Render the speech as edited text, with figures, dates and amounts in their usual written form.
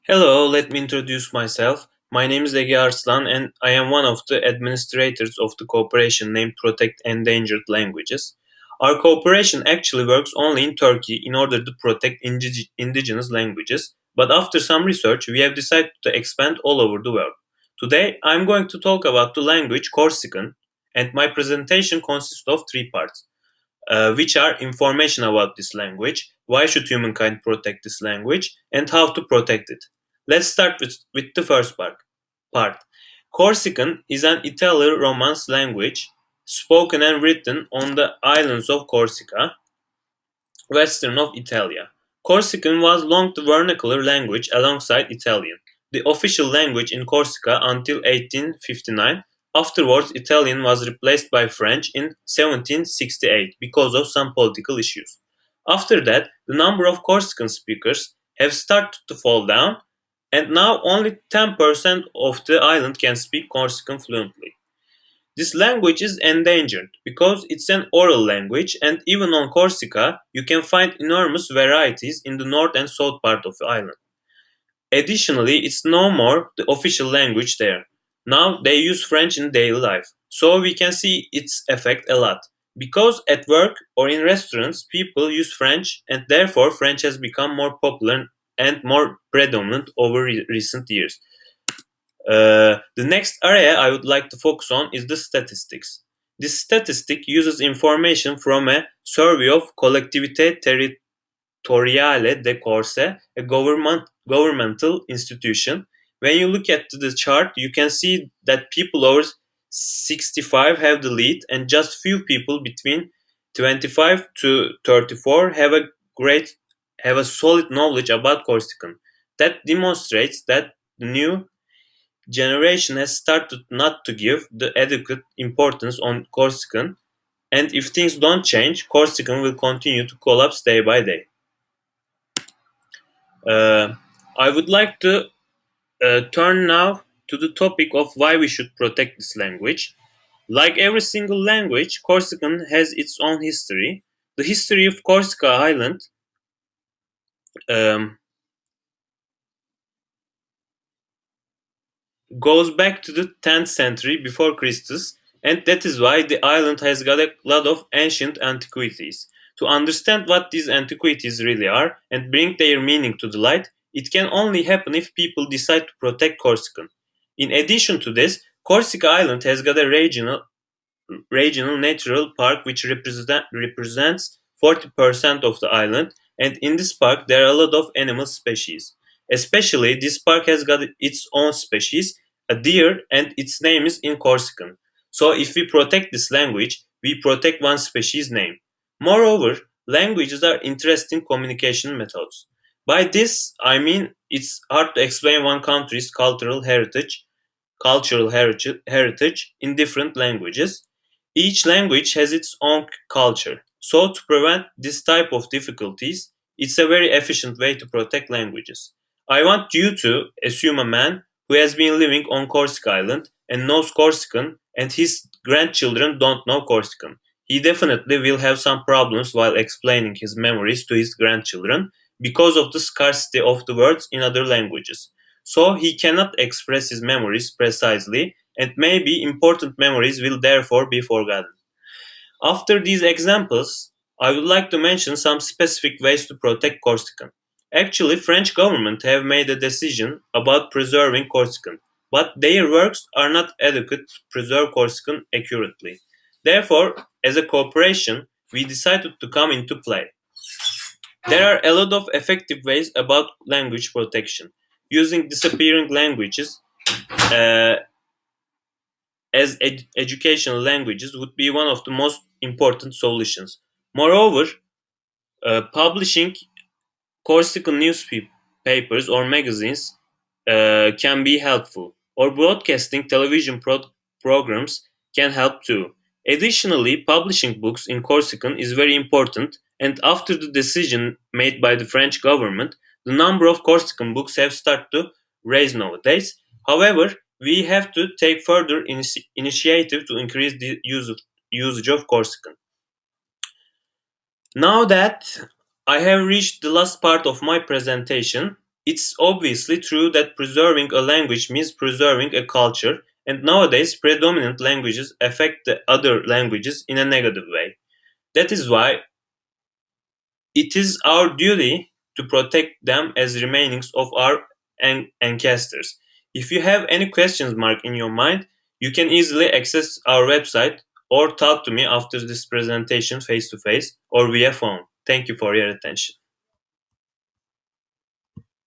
Hello, let me introduce myself. My name is Ege Arslan and I am one of the administrators of the cooperation named Protect Endangered Languages. Our cooperation actually works only in Turkey in order to protect indigenous languages, but after some research, we have decided to expand all over the world. Today, I'm going to talk about the language Corsican, and my presentation consists of three parts which are information about this language, why should humankind protect this language, and how to protect it. Let's start with the first part. Corsican is an Italo-Romance language spoken and written on the islands of Corsica, western of Italia. Corsican was long the vernacular language alongside Italian, the official language in Corsica until 1859. Afterwards, Italian was replaced by French in 1768 because of some political issues. After that, the number of Corsican speakers have started to fall down, and now only 10% of the island can speak Corsican fluently. This language is endangered because it's an oral language, and even on Corsica, you can find enormous varieties in the north and south part of the island. Additionally, it's no more the official language there. Now they use French in daily life, so we can see its effect a lot. Because at work or in restaurants, people use French, and therefore French has become more popular and more predominant over recent years. The next area I would like to focus on is the statistics. This statistic uses information from a survey of Collectivité Territoriale de Corse, a governmental institution. When you look at the chart, you can see that people over 65 have the lead, and just few people between 25 to 34 have a solid knowledge about Corsican. That demonstrates that the new generation has started not to give the adequate importance on Corsican, and if things don't change, Corsican will continue to collapse day by day. Uh, I would like to turn now to the topic of why we should protect this language. Like every single language, Corsican has its own history. The history of Corsica Island um, goes back to the 10th century before Christus, and that is why the island has got a lot of ancient antiquities. To understand what these antiquities really are and bring their meaning to the light, it can only happen if people decide to protect Corsican. In addition to this, Corsica Island has got a regional natural park which represents 40% of the island, and in this park there are a lot of animal species. Especially, this park has got its own species, a deer, and its name is in Corsican. So, if we protect this language, we protect one species name. Moreover, languages are interesting communication methods. By this, I mean it's hard to explain one country's cultural heritage in different languages. Each language has its own culture. So, to prevent this type of difficulties, it's a very efficient way to protect languages. I want you to assume a man who has been living on Corsica Island and knows Corsican, and his grandchildren don't know Corsican. He definitely will have some problems while explaining his memories to his grandchildren because of the scarcity of the words in other languages. So he cannot express his memories precisely, and maybe important memories will therefore be forgotten. After these examples, I would like to mention some specific ways to protect Corsican. Actually, French government have made a decision about preserving Corsican, but their works are not adequate to preserve Corsican accurately. Therefore, as a cooperation, we decided to come into play. There are a lot of effective ways about language protection. Using disappearing languages uh, as educational languages would be one of the most important solutions. Moreover, publishing Corsican newspapers or magazines can be helpful, or broadcasting television programs can help too. Additionally, publishing books in Corsican is very important, and after the decision made by the French government, the number of Corsican books have started to rise nowadays. However, we have to take further initiative to increase the usage of Corsican. Now that I have reached the last part of my presentation, It's obviously true that preserving a language means preserving a culture, and nowadays predominant languages affect the other languages in a negative way. That is why it is our duty to protect them as remainings of our ancestors. If you have any questions, Mark, in your mind, you can easily access our website or talk to me after this presentation face to face or via phone. Thank you for your attention.